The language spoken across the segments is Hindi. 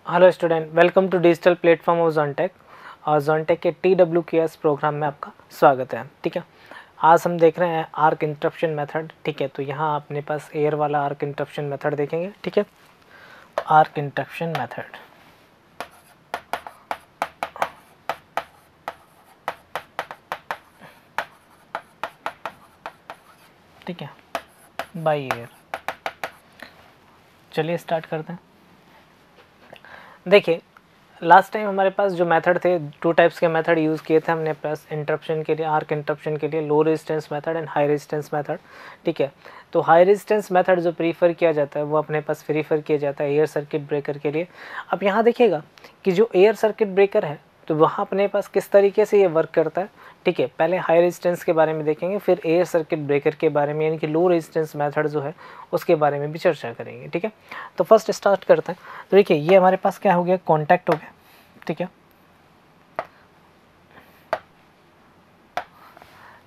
Hello student, welcome to digital platform of Zonetech. और जोनटेक के TWQS प्रोग्राम में आपका स्वागत है। ठीक है, आज हम देख रहे हैं आर्क इंटरप्शन मेथड। ठीक है, तो यहाँ अपने पास एयर वाला आर्क इंटरप्शन मेथड देखेंगे। ठीक है, आर्क इंटरप्शन मेथड। ठीक है, बाय एयर। चलिए स्टार्ट करते हैं। देखिए, लास्ट टाइम हमारे पास जो मेथड थे, टू टाइप्स के मेथड यूज़ किए थे हमने पास इंटरप्शन के लिए, आर्क इंटरप्शन के लिए, low resistance method and high resistance method. ठीक है, तो हाई रेजिस्टेंस मेथड जो प्रीफर किया जाता है वो अपने पास प्रीफर किया जाता है एयर सर्किट ब्रेकर के लिए। अब यहाँ देखिएगा कि जो एयर सर्किट ब्रेकर है तो वहाँ अपने पास किस तरीके से ये वर्क करता है। ठीक है, पहले हाई रेजिस्टेंस के बारे में देखेंगे, फिर एयर सर्किट ब्रेकर के बारे में यानी कि लो रेजिस्टेंस मेथड जो है उसके बारे में भी चर्चा करेंगे। ठीक है, तो फर्स्ट स्टार्ट करते हैं। तो देखिए, ये हमारे पास क्या हो गया, कॉन्टैक्ट हो गया। ठीक है,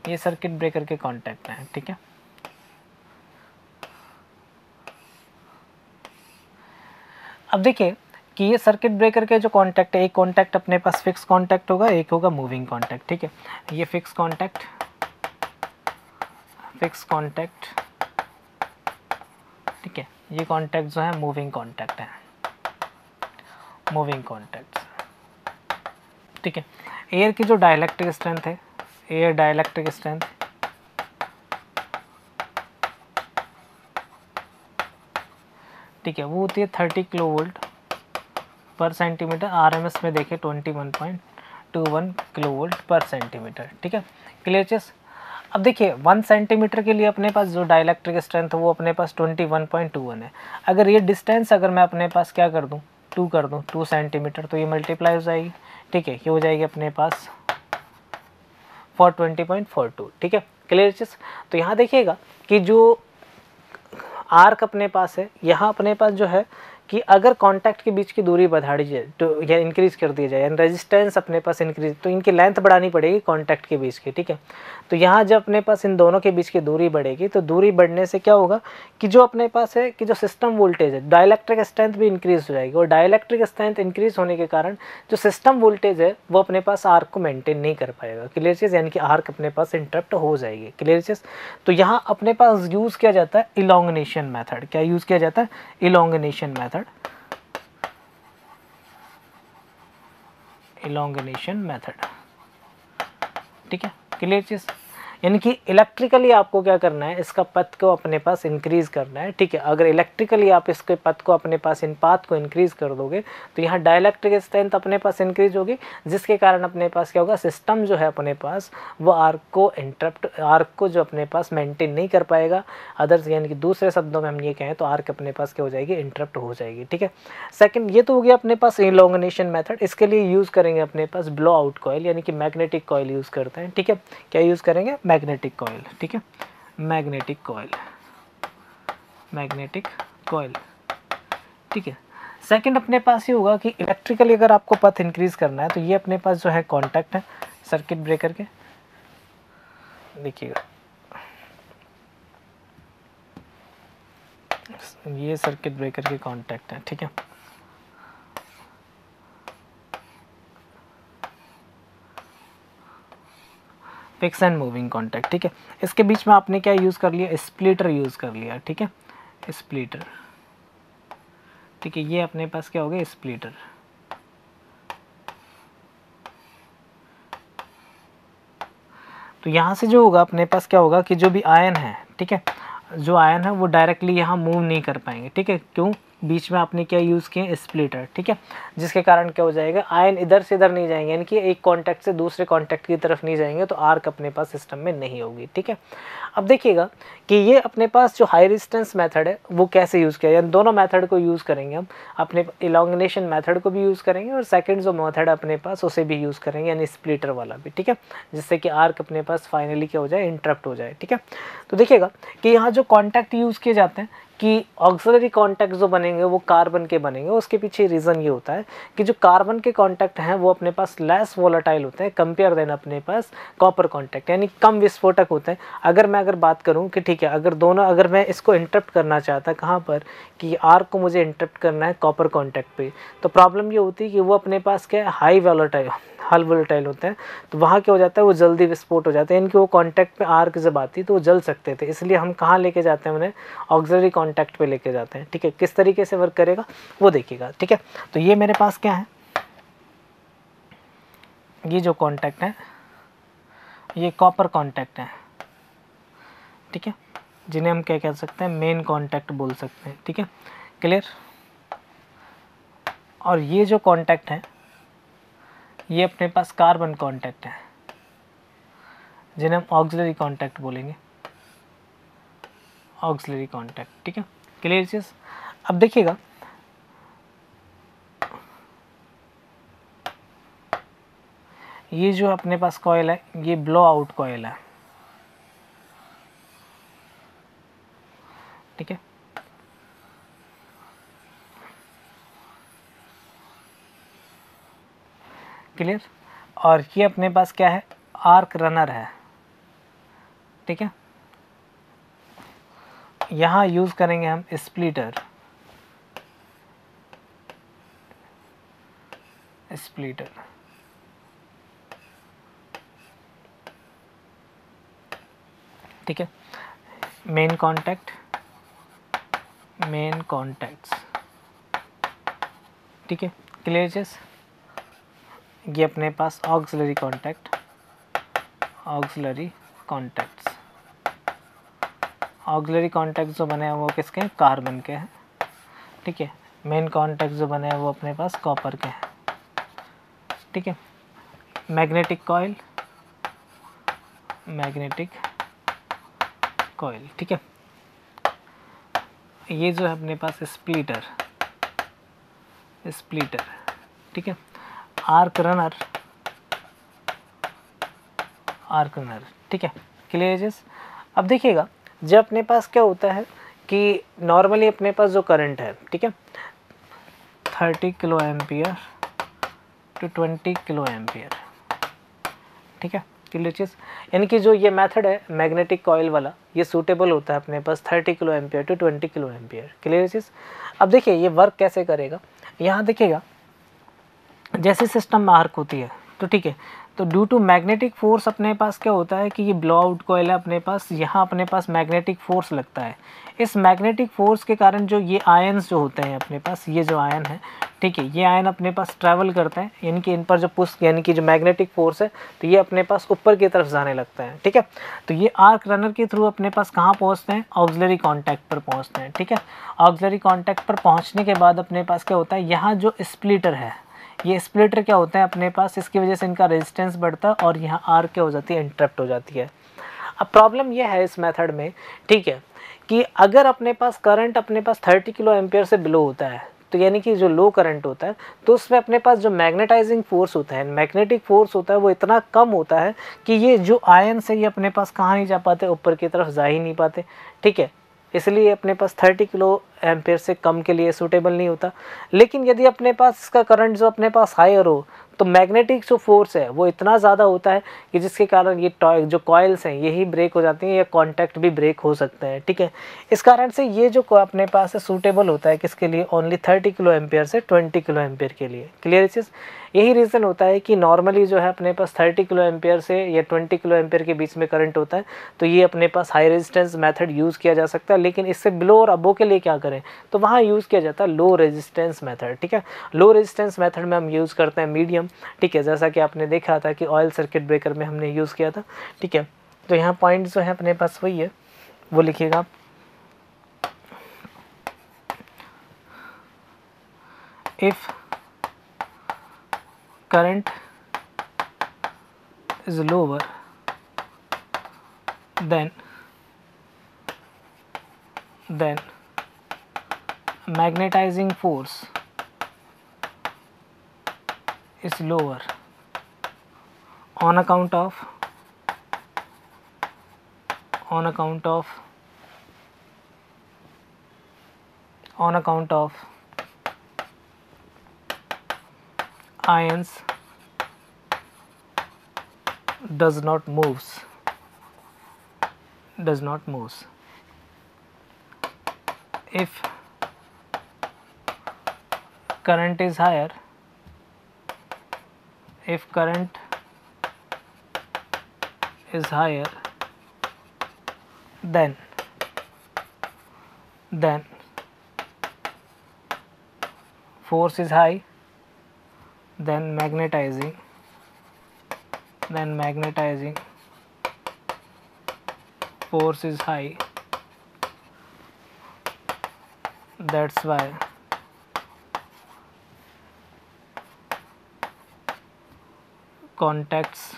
ये सर्किट ब्रेकर के कॉन्टैक्ट हैं। ठीक है, अब देखिए कि ये सर्किट ब्रेकर के जो कॉन्टैक्ट है, एक कॉन्टैक्ट अपने पास फिक्स कॉन्टैक्ट होगा, एक होगा मूविंग कॉन्टैक्ट। ठीक है, ये फिक्स कॉन्टैक्ट, ठीक है, ये कॉन्टैक्ट जो है मूविंग कॉन्टैक्ट है, मूविंग कॉन्टैक्ट। ठीक है, एयर की जो डाइलेक्ट्रिक स्ट्रेंथ है, एयर डाइलेक्ट्रिक स्ट्रेंथ, ठीक है, वो होती है 30 किलो वोल्ट पर सेंटीमीटर। आरएमएस में देखें 21.21 किलो वोल्ट पर सेंटीमीटर। ठीक है, क्लियर चीज़। अब देखिए 1 सेंटीमीटर के लिए अपने पास जो डाइलेक्ट्रिक स्ट्रेंथ है वो अपने पास 21.21 है। अगर ये डिस्टेंस अगर मैं अपने पास क्या कर दूँ, 2 कर दूँ, 2 सेंटीमीटर, तो ये मल्टीप्लाई हो जाएगी। ठीक है, ये हो जाएगी अपने पास 420.42। ठीक है, क्लियर चीज़। तो यहाँ देखिएगा कि जो आर्क अपने पास है, यहाँ अपने पास जो है कि अगर कांटेक्ट के बीच की दूरी बढ़ा दी जाए तो या इंक्रीज़ कर दिया जाए, रेजिस्टेंस अपने पास इंक्रीज, तो इनकी लेंथ बढ़ानी पड़ेगी कांटेक्ट के बीच की। ठीक है, तो यहाँ जब अपने पास इन दोनों के बीच की दूरी बढ़ेगी तो दूरी बढ़ने से क्या होगा कि जो अपने पास है कि जो सिस्टम वोल्टेज है, डाइलेक्ट्रिक स्ट्रेंथ भी इंक्रीज हो जाएगी। और डाइलेक्ट्रिक स्ट्रेंथ इंक्रीज होने के कारण जो सिस्टम वोल्टेज है वो अपने पास आर्क को मेंटेन नहीं कर पाएगा। क्लियर चीज़, यानी कि आर्क अपने पास इंटरप्ट हो जाएगी। क्लियर चीज़। तो यहाँ अपने पास यूज़ किया जाता है इलोंगनेशन मेथड। क्या यूज़ किया जाता है? इलोंगनेशन मेथड, इलोंगनेशन मेथड। ठीक है, क्लियर चीज़। यानी कि इलेक्ट्रिकली आपको क्या करना है, इसका पथ को अपने पास इंक्रीज करना है। ठीक है, अगर इलेक्ट्रिकली आप इसके पथ को अपने पास, इन पाथ को इंक्रीज कर दोगे तो यहाँ डाइलेक्ट्रिक स्ट्रेंथ अपने पास इंक्रीज होगी, जिसके कारण अपने पास क्या होगा, सिस्टम जो है अपने पास वो आर्क को जो अपने पास मेंटेन नहीं कर पाएगा। अदर्स यानी कि दूसरे शब्दों में हम ये कहें तो आर्क अपने पास क्या हो जाएगी, इंटरप्ट हो जाएगी। ठीक है, सेकंड ये तो हो गया अपने पास इलोंगनेशन मेथड। इसके लिए यूज़ करेंगे अपने पास ब्लो आउट कॉइल यानी कि मैग्नेटिक कॉइल यूज़ करते हैं। ठीक है, क्या यूज़ करेंगे, मैग्नेटिक कॉइल। ठीक है, मैग्नेटिक कॉइल, मैग्नेटिक कॉइल। ठीक है, सेकंड अपने पास ये होगा कि इलेक्ट्रिकली अगर आपको पथ इंक्रीज करना है तो ये अपने पास जो है कॉन्टैक्ट है सर्किट ब्रेकर के। देखिएगा ये सर्किट ब्रेकर के कॉन्टैक्ट है। ठीक है, फिक्स एंड मूविंग कॉन्टैक्ट। ठीक है, इसके बीच में आपने क्या यूज़ कर लिया, स्प्लिटर यूज़ कर लिया। ठीक है, स्प्लिटर। ठीक है, ये अपने पास क्या हो गया, स्प्लिटर। तो यहाँ से जो होगा अपने पास क्या होगा कि जो भी आयन है, ठीक है, जो आयन है वो डायरेक्टली यहाँ मूव नहीं कर पाएंगे। ठीक है, क्यों, बीच में आपने क्या यूज़ किए, स्प्लिटर। ठीक है, जिसके कारण क्या हो जाएगा, आयन इधर से इधर नहीं जाएंगे, यानी कि एक कॉन्टैक्ट से दूसरे कॉन्टैक्ट की तरफ नहीं जाएंगे, तो आर्क अपने पास सिस्टम में नहीं होगी। ठीक है, अब देखिएगा कि ये अपने पास जो हाई रेजिस्टेंस मेथड है वो कैसे यूज़ किया, यानी दोनों मेथड को यूज़ करेंगे हम, अपने इलोंगनेशन मेथड को भी यूज़ करेंगे और सेकंड जो मेथड अपने पास उसे भी यूज़ करेंगे, यानी स्प्लिटर वाला भी। ठीक है, जिससे कि आर्क अपने पास फाइनली क्या हो जाए, इंटरप्ट हो जाए। ठीक है, तो देखिएगा कि यहाँ जो कॉन्टैक्ट यूज़ किए जाते हैं कि ऑक्सिलरी कॉन्टैक्ट जो बनेंगे वो कार्बन के बनेंगे। उसके पीछे रीज़न ये होता है कि जो कार्बन के कॉन्टैक्ट हैं वो अपने पास लेस वोलेटाइल होते हैं कंपेयर देन अपने पास कॉपर कॉन्टैक्ट, यानी कम विस्फोटक होते हैं। अगर बात करूं कि ठीक है, अगर मैं इसको इंटरप्ट करना चाहता कहाँ पर, कि आर को मुझे इंटरप्ट करना है कॉपर कॉन्टैक्ट पे, तो प्रॉब्लम ये होती है कि वो अपने पास क्या है, हाई वोलेटाइल होते हैं। तो वहाँ क्या हो जाता है, वो जल्दी विस्फोट हो जाते हैं। इनके वो कॉन्टैक्ट पे आर्क जब आती तो वो जल सकते थे, इसलिए हम कहाँ लेके जाते हैं उन्हें, ऑक्सिलरी कॉन्टैक्ट पे लेके जाते हैं। ठीक है, किस तरीके से वर्क करेगा वो देखिएगा। ठीक है, तो ये मेरे पास क्या है, ये जो कॉन्टैक्ट है ये कॉपर कॉन्टैक्ट है। ठीक है, जिन्हें हम क्या कह सकते हैं, मेन कॉन्टैक्ट बोल सकते हैं। ठीक है, क्लियर। और ये जो कॉन्टैक्ट है ये अपने पास कार्बन कॉन्टैक्ट है, जिन्हें हम ऑक्सिलरी कॉन्टैक्ट बोलेंगे, ऑक्सिलरी कॉन्टैक्ट। ठीक है, क्लियर चीज़। अब देखिएगा, ये जो अपने पास कॉइल है ये ब्लो आउट कॉइल है। ठीक है, क्लियर। और ये अपने पास क्या है, आर्क रनर है। ठीक है, यहाँ यूज़ करेंगे हम स्प्लिटर, ठीक है, मेन कॉन्टैक्ट्स। ठीक है, क्लियर चीज़। ये अपने पास ऑक्सिलरी कॉन्टैक्ट्स जो बने हैं वो किसके हैं, कार्बन के हैं। ठीक है, मेन कॉन्टैक्ट जो बने हैं वो अपने पास कॉपर के हैं। ठीक है, मैग्नेटिक कॉइल। ठीक है, ये जो है अपने पास स्प्लिटर। ठीक है, आर्क रनर। ठीक है, क्लियर। अब देखिएगा, जब अपने पास क्या होता है कि नॉर्मली अपने पास जो करंट है, ठीक है, 30 kilo ampere to 20 kilo ampere. ठीक है, क्लियर चीज़। यानी कि जो ये मेथड है मैग्नेटिक कॉइल वाला, ये सूटेबल होता है अपने पास 30 kilo ampere to 20 kilo ampere. Clear चीज़। अब देखिए ये वर्क कैसे करेगा, यहाँ देखिएगा, जैसे सिस्टम में आर्क होती है तो ठीक है, तो ड्यू टू मैग्नेटिक फोर्स अपने पास क्या होता है कि ये ब्लो आउट कॉइल है अपने पास, यहाँ अपने पास मैग्नेटिक फोर्स लगता है। इस मैग्नेटिक फोर्स के कारण जो ये आयन्स जो होते हैं अपने पास, ये जो आयन है, ठीक है, ये आयन अपने पास ट्रैवल करते हैं, यानी कि इन पर जो पुश, यानी कि जो मैग्नेटिक फोर्स है, तो ये अपने पास ऊपर की तरफ जाने लगता है। ठीक है, तो ये आर्क रनर के थ्रू अपने पास कहाँ पहुँचते हैं, ऑक्सिलरी कॉन्टैक्ट पर पहुँचते हैं। ठीक है, ऑक्सिलरी कॉन्टैक्ट पर पहुँचने के बाद अपने पास क्या होता है, यहाँ जो स्प्लिटर है, ये स्प्लिटर क्या होता है अपने पास, इसकी वजह से इनका रेजिस्टेंस बढ़ता है और यहाँ आर क्या हो जाती है, इंटरप्ट हो जाती है। अब प्रॉब्लम यह है इस मेथड में, ठीक है, कि अगर अपने पास करंट अपने पास 30 किलो एम्पियर से बिलो होता है, तो यानी कि जो लो करंट होता है, तो उसमें अपने पास जो मैग्नेटाइजिंग फोर्स होता है, मैग्नेटिक फोर्स होता है, वो इतना कम होता है कि ये जो आयन है ये अपने पास कहाँ नहीं जा पाते, ऊपर की तरफ जा ही नहीं पाते। ठीक है, इसलिए अपने पास 30 किलो एम्पेयर से कम के लिए सूटेबल नहीं होता। लेकिन यदि अपने पास इसका करंट जो अपने पास हायर हो, तो मैग्नेटिक जो फोर्स है वो इतना ज़्यादा होता है कि जिसके कारण ये जो कॉइल्स हैं यही ब्रेक हो जाती हैं, या कॉन्टैक्ट भी ब्रेक हो सकते हैं। ठीक है, इस कारण से ये जो अपने पास है सूटेबल होता है किसके लिए, ओनली 30 किलो एम्पेयर से 20 किलो एम्पेयर के लिए। क्लियर चीज़। यही रीज़न होता है कि नॉर्मली जो है अपने पास 30 किलो एम्पेयर से या 20 किलो एम्पेयर के बीच में करंट होता है, तो ये अपने पास हाई रेजिस्टेंस मेथड यूज़ किया जा सकता है। लेकिन इससे बिलो और अबो के लिए क्या करें, तो वहाँ यूज़ किया जाता है लो रेजिस्टेंस मेथड। ठीक है, लो रेजिस्टेंस मेथड में हम यूज़ करते हैं मीडियम। ठीक है, जैसा कि आपने देखा था कि ऑयल सर्किट ब्रेकर में हमने यूज़ किया था। ठीक है, तो यहाँ पॉइंट जो है अपने पास वही है, वो लिखिएगा आप। If current is lower then magnetizing force is lower on account of on account of ions does not moves if current is higher, then force is high, then magnetizing force is high. That's why contacts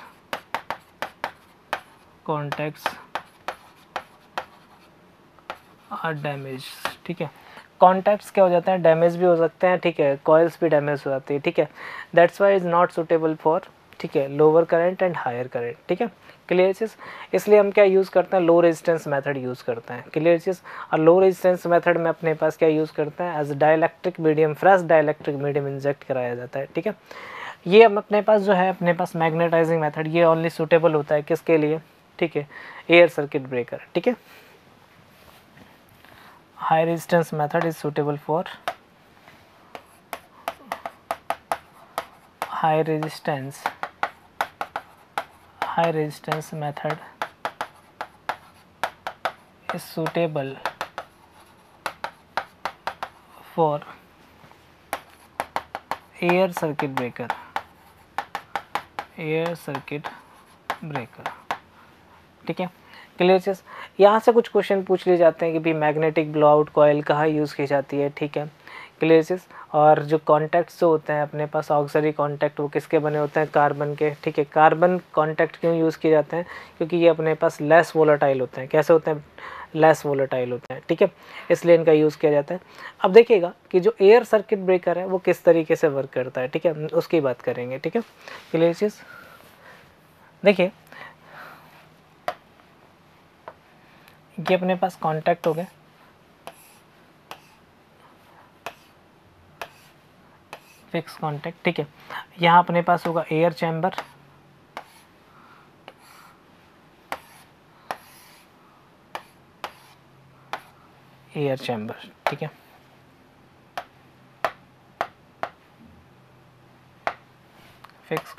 are damaged. ठीक है, कॉन्टैक्ट्स क्या हो जाते हैं, डैमेज भी हो सकते हैं, ठीक है, कॉइल्स भी डैमेज हो जाती है, ठीक है. That's why is not suitable for, ठीक है, lower current and higher current. ठीक है, क्लियर चीज़. इसलिए हम क्या यूज़ करते हैं, लो रेजिस्टेंस मेथड यूज़ करते हैं. क्लियर चीज़. और लो रेजिस्टेंस मेथड में अपने पास क्या यूज़ करते हैं, as dielectric medium, fresh dielectric medium inject कराया जाता है. ठीक है, ये हम अपने पास जो है, अपने पास मैग्नेटाइजिंग मेथड, ये ओनली सुटेबल होता है किसके लिए, ठीक है, एयर सर्किट ब्रेकर. ठीक है, high resistance method is suitable for high resistance method is suitable for air circuit breaker. ठीक है, क्लियर चीज़. यहाँ से कुछ क्वेश्चन पूछ लिए जाते हैं कि भाई मैग्नेटिक ब्लोआउट कॉइल कहाँ यूज़ की जाती है. ठीक है, क्लियर चीज़. और जो कॉन्टैक्ट्स जो होते हैं अपने पास, ऑक्सिलरी कॉन्टैक्ट, वो किसके बने होते हैं, कार्बन के. ठीक है, कार्बन कॉन्टैक्ट क्यों यूज़ किए जाते हैं, क्योंकि ये अपने पास लेस वोलेटाइल होते हैं. कैसे होते हैं, लेस वोलेटाइल होते हैं. ठीक है, इसलिए इनका यूज़ किया जाता है. अब देखिएगा कि जो एयर सर्किट ब्रेकर है वो किस तरीके से वर्क करता है. ठीक है, उसकी बात करेंगे. ठीक है, क्लियर चीज़. देखिए, ये अपने पास कांटेक्ट हो गए, फिक्स कांटेक्ट. ठीक है, यहाँ अपने पास होगा एयर चैम्बर, ठीक है, फिक्स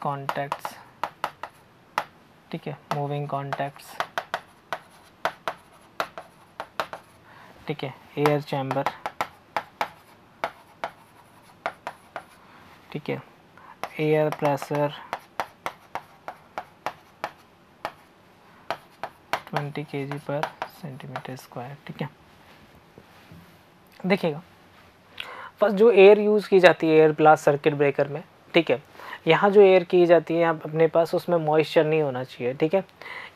कॉन्टैक्ट्स, ठीक है, मूविंग कॉन्टैक्ट्स, ठीक है, एयर चैम्बर, ठीक है, एयर प्रेशर 20 kg पर सेंटीमीटर स्क्वायर. ठीक है, देखिएगा, फर्स्ट जो एयर यूज़ की जाती है एयर ब्लास्ट सर्किट ब्रेकर में, ठीक है, यहाँ जो एयर की जाती है अपने पास, उसमें मॉइस्चर नहीं होना चाहिए. ठीक है,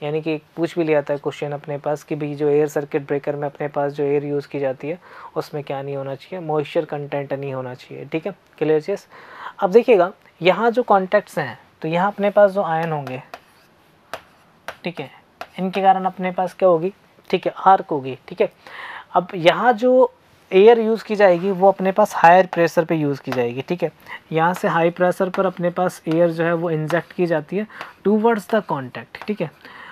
यानी कि पूछ भी लिया था क्वेश्चन अपने पास कि भाई जो एयर सर्किट ब्रेकर में अपने पास जो एयर यूज़ की जाती है उसमें क्या नहीं होना चाहिए, मॉइस्चर कंटेंट नहीं होना चाहिए. ठीक है, क्लियर चीज़. अब देखिएगा, यहाँ जो कॉन्टैक्ट्स हैं, तो यहाँ अपने पास जो आयन होंगे, ठीक है, इनके कारण अपने पास क्या होगी, ठीक है, आर्क होगी. ठीक है, अब यहाँ जो एयर यूज़ की जाएगी वो अपने पास हायर प्रेशर पे यूज़ की जाएगी. ठीक है, यहाँ से हाई प्रेशर पर अपने पास एयर जो है वो इंजेक्ट की जाती है टूवर्ड्स द कॉन्टैक्ट. ठीक है,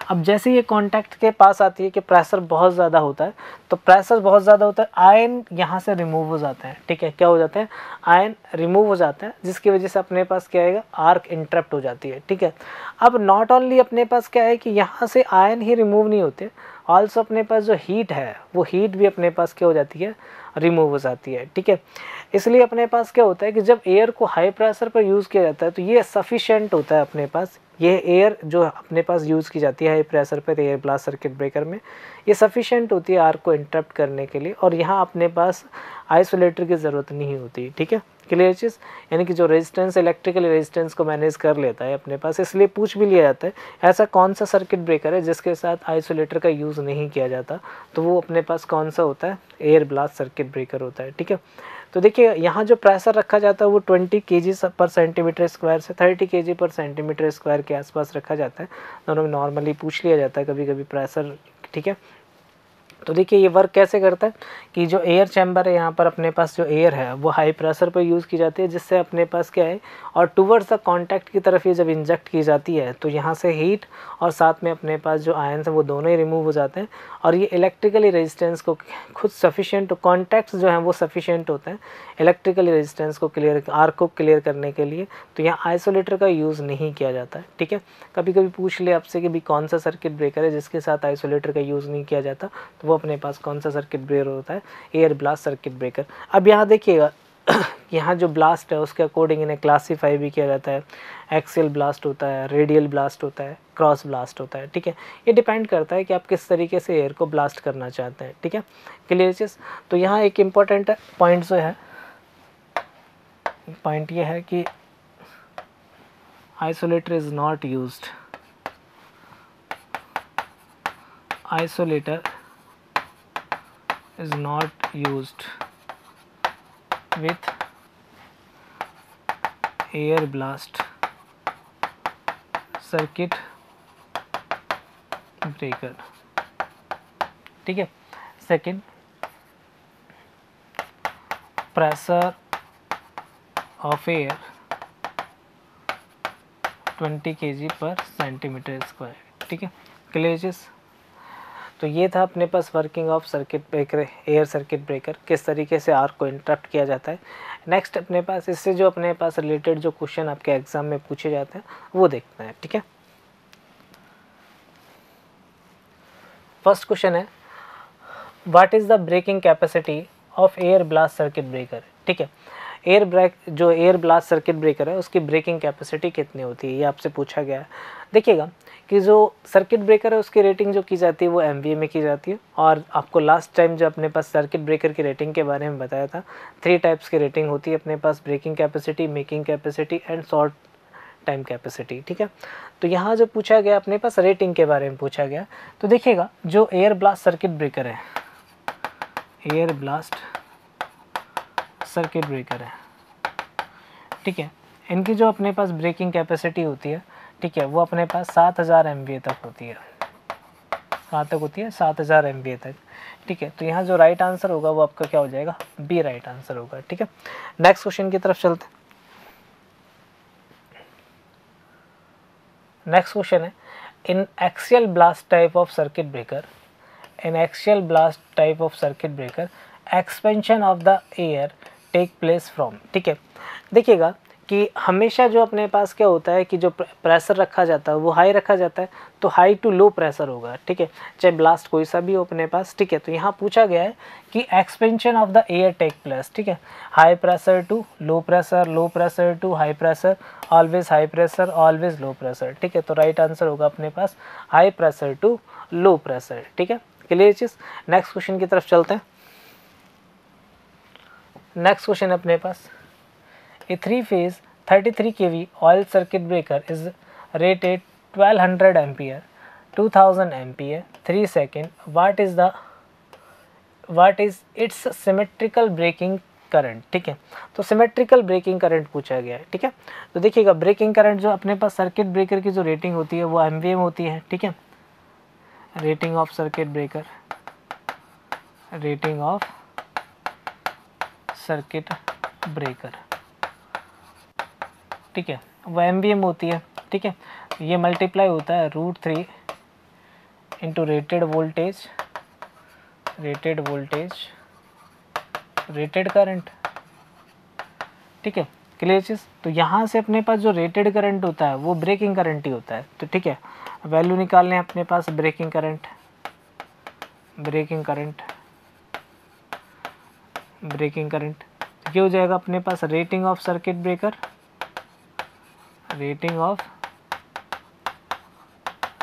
अब जैसे ये कॉन्टैक्ट के पास आती है कि प्रेशर बहुत ज़्यादा होता है, तो प्रेशर बहुत ज़्यादा होता है, आयन यहाँ से रिमूव हो जाते हैं. ठीक है, क्या हो जाते हैं, आयन रिमूव हो जाते हैं, जिसकी वजह से अपने पास क्या आएगा, आर्क इंटरप्ट हो जाती है. ठीक है, अब नॉट ओनली अपने पास क्या है कि यहाँ से आयन ही रिमूव नहीं होते, ऑल्सो अपने पास जो हीट है वो हीट भी अपने पास क्या हो जाती है, रिमूव हो जाती है. ठीक है, इसलिए अपने पास क्या होता है कि जब एयर को हाई प्रेशर पर यूज़ किया जाता है तो ये सफिशेंट होता है अपने पास, ये एयर जो अपने पास यूज़ की जाती है हाई प्रेशर पर एयर ब्लास्ट सर्किट ब्रेकर में, ये सफिशेंट होती है आर्क को इंटरप्ट करने के लिए, और यहाँ अपने पास आइसोलेटर की ज़रूरत नहीं होती. ठीक है, क्लियर चीज़. यानी कि जो रेजिस्टेंस इलेक्ट्रिकल रेजिस्टेंस को मैनेज कर लेता है अपने पास, इसलिए पूछ भी लिया जाता है ऐसा कौन सा सर्किट ब्रेकर है जिसके साथ आइसोलेटर का यूज़ नहीं किया जाता, तो वो अपने पास कौन सा होता है, एयर ब्लास्ट सर्किट ब्रेकर होता है. ठीक है, तो देखिए यहाँ जो प्रेशर रखा जाता है वो 20 kg पर सेंटीमीटर स्क्वायर से 30 kg पर सेंटीमीटर स्क्वायर के आसपास रखा जाता है. दोनों में नॉर्मली पूछ लिया जाता है कभी कभी प्रेशर. ठीक है, तो देखिए ये वर्क कैसे करता है कि जो एयर चैम्बर है यहाँ पर अपने पास जो एयर है वो हाई प्रेशर पर यूज़ की जाती है, जिससे अपने पास क्या है और टूवर्ड्स द कॉन्टैक्ट की तरफ ये जब इंजेक्ट की जाती है तो यहाँ से हीट और साथ में अपने पास जो आयन्स हैं वो दोनों ही रिमूव हो जाते हैं और ये इलेक्ट्रिकली रेजिस्टेंस को खुद सफिशिएंट, कॉन्टैक्ट्स जो हैं वो सफिशिएंट होते हैं इलेक्ट्रिकली रेजिस्टेंस को क्लियर, आर्क को क्लियर करने के लिए। तो यहाँ आइसोलेटर का यूज़ नहीं किया जाता है। ठीक है, कभी कभी पूछ ले आपसे कि भी कौन सा सर्किट ब्रेकर है जिसके साथ आइसोलेटर का यूज़ नहीं किया जाता, तो वो अपने पास कौन सा सर्किट ब्रेकर होता है, एयर ब्लास्ट सर्किट ब्रेकर। अब यहाँ देखिएगा यहाँ जो ब्लास्ट है उसके अकॉर्डिंग इन्हें क्लासीफाई भी किया जाता है। एक्सियल ब्लास्ट होता है, रेडियल ब्लास्ट होता है, क्रॉस ब्लास्ट होता है। ठीक है, ये डिपेंड करता है कि आप किस तरीके से एयर को ब्लास्ट करना चाहते हैं। ठीक है, क्लियर चीज़। तो यहाँ एक इम्पॉर्टेंट पॉइंट जो है, पॉइंट ये है कि isolator is not used, isolator is not used with air blast circuit breaker। ठीक है, second, pressure of air 20 kg पर सेंटीमीटर स्क्वायर। ठीक है, क्लियर चीज़। तो ये था अपने पास working of circuit breaker, air circuit breaker, किस तरीके से आर्क को इंटरप्ट किया जाता है। नेक्स्ट अपने पास इससे जो अपने पास रिलेटेड जो क्वेश्चन आपके एग्जाम में पूछे जाते हैं वो देखते हैं। ठीक है, फर्स्ट क्वेश्चन है what is the breaking capacity of air blast circuit breaker. ठीक है, एयर ब्लास्ट सर्किट ब्रेकर है उसकी ब्रेकिंग कैपेसिटी कितनी होती है, ये आपसे पूछा गया है। देखिएगा कि जो सर्किट ब्रेकर है उसकी रेटिंग जो की जाती है वो MVA में की जाती है। और आपको लास्ट टाइम जो अपने पास सर्किट ब्रेकर की रेटिंग के बारे में बताया था, 3 टाइप्स की रेटिंग होती है अपने पास, breaking capacity, making capacity and short time capacity. ठीक है, तो यहाँ जो पूछा गया अपने पास रेटिंग के बारे में पूछा गया। तो देखिएगा जो एयर ब्लास्ट सर्किट ब्रेकर है, एयर ब्लास्ट सर्किट ब्रेकर है, ठीक है, इनकी जो अपने पास ब्रेकिंग कैपेसिटी होती है, ठीक है, वो अपने पास 7000 MVA तक होती है। कहाँ तक होती है? 7000 MVA तक। ठीक है, तो यहाँ जो राइट आंसर होगा वो आपका क्या हो जाएगा? बी राइट आंसर होगा। ठीक है, नेक्स्ट क्वेश्चन की तरफ चलते हैं। नेक्स्ट क्वेश्चन है in axial blast type of circuit breaker, in axial blast type of circuit breaker expansion of the air take place from. ठीक है, देखिएगा कि हमेशा जो अपने पास क्या होता है कि जो प्रेशर रखा जाता है वो हाई रखा जाता है, तो हाई टू लो प्रेशर होगा। ठीक है, चाहे ब्लास्ट कोई सा भी हो अपने पास। ठीक है, तो यहाँ पूछा गया है कि expansion of the air take place. ठीक है, high pressure to low pressure to high pressure, always high pressure, always low pressure. ठीक है, तो राइट आंसर होगा अपने पास high pressure to low pressure. ठीक है, क्लियर चीज़। नेक्स्ट क्वेश्चन की तरफ चलते हैं। नेक्स्ट क्वेश्चन अपने पास A 3-phase 33 kV oil circuit breaker is rated 1200 ampere, 2000 ampere, 3 second. What is its symmetrical breaking current? ठीक है, तो सिमेट्रिकल ब्रेकिंग करंट पूछा गया है। ठीक है, तो देखिएगा ब्रेकिंग करंट जो अपने पास सर्किट ब्रेकर की जो रेटिंग होती है वो MVA में होती है। ठीक है, rating of circuit breaker, rating of circuit breaker, ठीक है, वो MVA में होती है। ठीक है, ये मल्टीप्लाई होता है √3 into rated voltage, rated current. ठीक है, क्लियर चीज़। तो यहाँ से अपने पास जो रेटेड करंट होता है वो ब्रेकिंग करंट ही होता है। तो ठीक है, वैल्यू निकालने हैं अपने पास ब्रेकिंग करंट, क्या हो जाएगा अपने पास? Rating of circuit breaker, rating of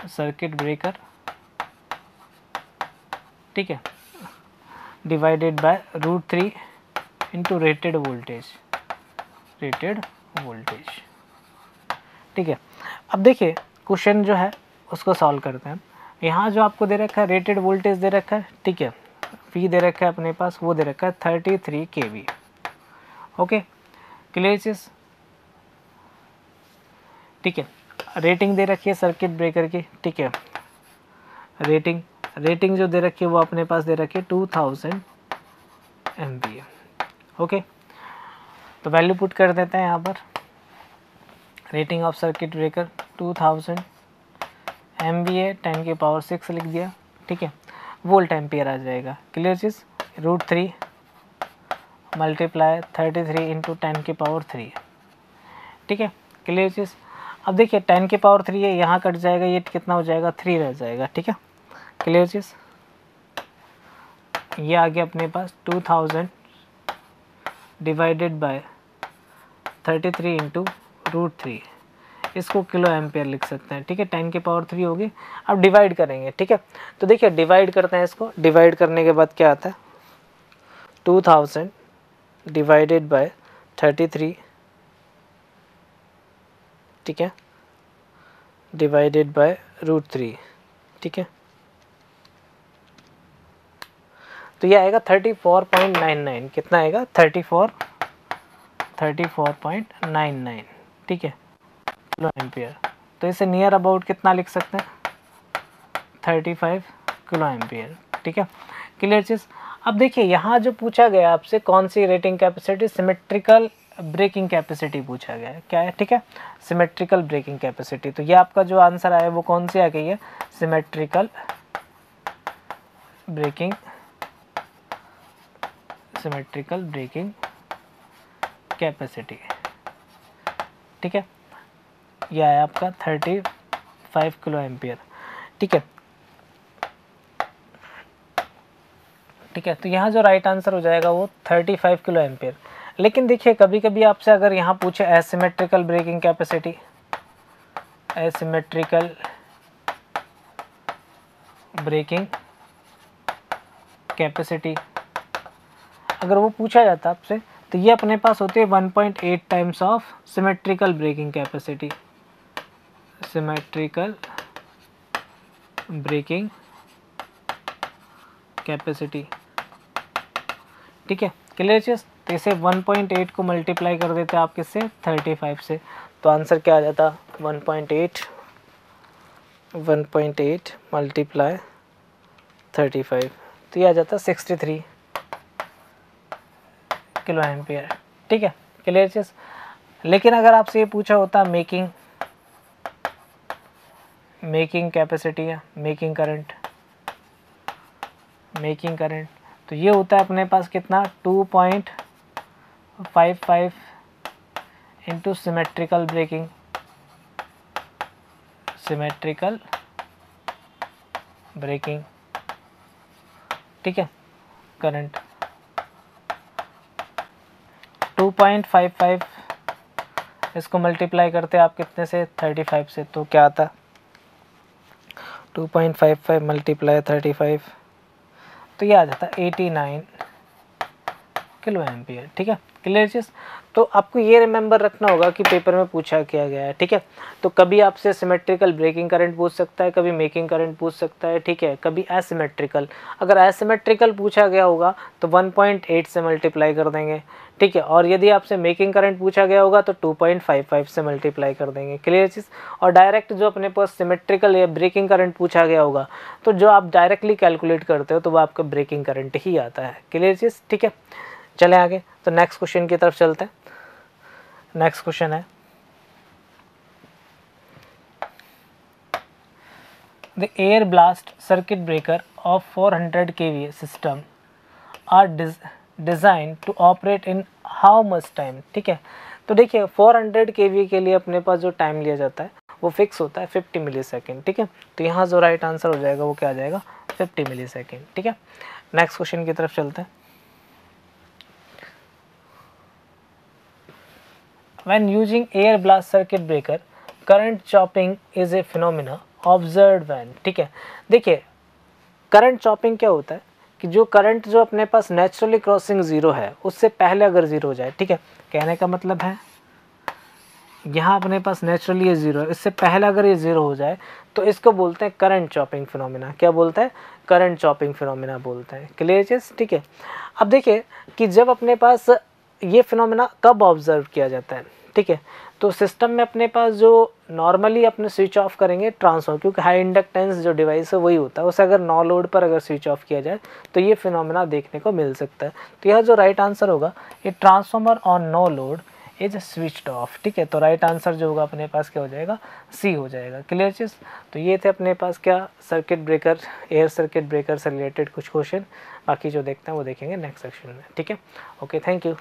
circuit breaker, ठीक है, divided by √3 into rated voltage. ठीक है, अब देखिए क्वेश्चन जो है उसको सॉल्व करते हैं। यहाँ जो आपको दे रखा है रेटेड वोल्टेज दे रखा है, ठीक है, V दे रखा है अपने पास, वो दे रखा है 33 kV। ओके, क्लियर चीज़। ठीक है, रेटिंग दे रखी है सर्किट ब्रेकर की। ठीक है, रेटिंग रेटिंग जो दे रखी है वो अपने पास दे रखी है 2000 MVA। ओके, तो वैल्यू पुट कर देते हैं यहाँ पर। Rating of circuit breaker 2000 MVA 10 की पावर 6 लिख दिया, ठीक है। वोल्ट एम्पियर आ जाएगा, क्लियर चीज़। √3 मल्टीप्लाई 33 इंटू 10 की पावर 3, ठीक है, क्लियर चीज़। अब देखिए 10 की पावर 3 है, यहाँ कट जाएगा, ये कितना हो जाएगा 3 रह जाएगा, ठीक है, क्लियर चीज़। ये आ गया अपने पास 2000 डिवाइडेड बाय 33 इंटू √3, इसको किलो एम्पियर लिख सकते हैं, ठीक है। 10 की पावर 3 होगी। अब डिवाइड करेंगे, ठीक है। तो देखिए डिवाइड करते हैं इसको, डिवाइड करने के बाद क्या आता है 2000 डिवाइडेड बाय 33, ठीक है, डिवाइडेड बाय √3, ठीक है। तो ये आएगा 34.99, कितना आएगा 34.99, ठीक है, किलो एम्पियर। तो इसे नियर अबाउट कितना लिख सकते हैं 35 किलो एम्पियर, ठीक है, क्लियर चीज़। अब देखिए यहाँ जो पूछा गया आपसे कौन सी rating capacity, symmetrical breaking capacity पूछा गया है, क्या है, ठीक है, सिमेट्रिकल ब्रेकिंग कैपेसिटी। तो ये आपका जो आंसर आया वो कौन सी आ गई है, सिमेट्रिकल ब्रेकिंग कैपेसिटी, ठीक है। यह है आपका 35 किलो एम्पियर, ठीक है, ठीक है। तो यहाँ जो राइट आंसर हो जाएगा वो 35 किलो एम्पियर। लेकिन देखिए कभी कभी आपसे अगर यहाँ पूछे asymmetrical breaking capacity, asymmetrical breaking capacity अगर वो पूछा जाता आपसे, तो ये अपने पास होती है 1.8 times of symmetrical breaking capacity, symmetrical breaking capacity, ठीक है, क्लियर चीज़। तो इसे 1.8 को मल्टीप्लाई कर देते हैं आप किससे 35 से, तो आंसर क्या आ जाता 1.8 मल्टीप्लाई 35, तो ये आ जाता 63 किलो एम्पियर, ठीक है, क्लियर चीज़। लेकिन अगर आपसे ये पूछा होता मेकिंग कैपेसिटी है, मेकिंग करंट, तो ये होता है अपने पास कितना 2.55 इंटू सिमेट्रिकल ब्रेकिंग, ठीक है, करंट 2.55, इसको मल्टीप्लाई करते हैं आप कितने से 35 से, तो क्या आता 2.55 मल्टीप्लाई 35, तो ये आ जाता है 89 किलो एम्पियर, ठीक है, क्लियर चीज़। तो आपको ये रिमेंबर रखना होगा कि पेपर में पूछा क्या गया है, ठीक है। तो कभी आपसे सिमेट्रिकल ब्रेकिंग करंट पूछ सकता है, कभी मेकिंग करंट पूछ सकता है, ठीक है, कभी एसिमेट्रिकल। अगर एसिमेट्रिकल पूछा गया होगा तो 1.8 से मल्टीप्लाई कर देंगे, ठीक है, और यदि आपसे मेकिंग करंट पूछा गया होगा तो 2.55 से मल्टीप्लाई कर देंगे, क्लियर चीज़। और डायरेक्ट जो अपने पास सिमेट्रिकल या ब्रेकिंग करंट पूछा गया होगा तो जो आप डायरेक्टली कैलकुलेट करते हो तो वो आपका ब्रेकिंग करंट ही आता है, क्लियर चीज़, ठीक है। चलें आगे, तो नेक्स्ट क्वेश्चन की तरफ चलते हैं। नेक्स्ट क्वेश्चन है the air blast circuit breaker of 400 kVA system are design to operate in how much time, ठीक है। तो देखिए 400 kVA के लिए अपने पास जो टाइम लिया जाता है वो फिक्स होता है 50 मिलीसेकेंड, ठीक है। तो यहाँ जो राइट आंसर हो जाएगा वो क्या आ जाएगा 50 मिलीसेकेंड, ठीक है। नेक्स्ट क्वेश्चन की तरफ चलते हैं। When using air blast circuit breaker, current chopping is a phenomena observed when, ठीक है। देखिए करंट चॉपिंग क्या होता है कि जो करंट जो अपने पास नेचुरली क्रॉसिंग ज़ीरो है उससे पहले अगर ज़ीरो हो जाए, ठीक है, कहने का मतलब है यहाँ अपने पास नेचुरली ये ज़ीरो है, इससे पहले अगर ये ज़ीरो हो जाए तो इसको बोलते हैं करंट चॉपिंग फिनोमिना। क्या बोलते हैं, करंट चॉपिंग फिनोमिना बोलते हैं, क्लियर चीज़, ठीक है। अब देखिए कि जब अपने पास ये फिनोमिना कब ऑब्जर्व किया जाता है, ठीक है, तो सिस्टम में अपने पास जो नॉर्मली अपने स्विच ऑफ करेंगे ट्रांसफॉर्मर, क्योंकि हाई इंडक्टेंस जो डिवाइस है वही होता है, उसे अगर नो लोड पर अगर स्विच ऑफ किया जाए तो ये फिनोमेना देखने को मिल सकता है। तो यह जो राइट आंसर होगा, ये transformer on no load is switched off. ठीक है, तो राइट आंसर जो होगा अपने पास क्या हो जाएगा, सी हो जाएगा। क्लियर चीज़। तो ये थे अपने पास क्या, circuit breaker, air circuit breaker से रिलेटेड कुछ क्वेश्चन। बाकी जो देखते हैं वो देखेंगे नेक्स्ट सेक्शन में। ठीक है, ओके, थैंक यू।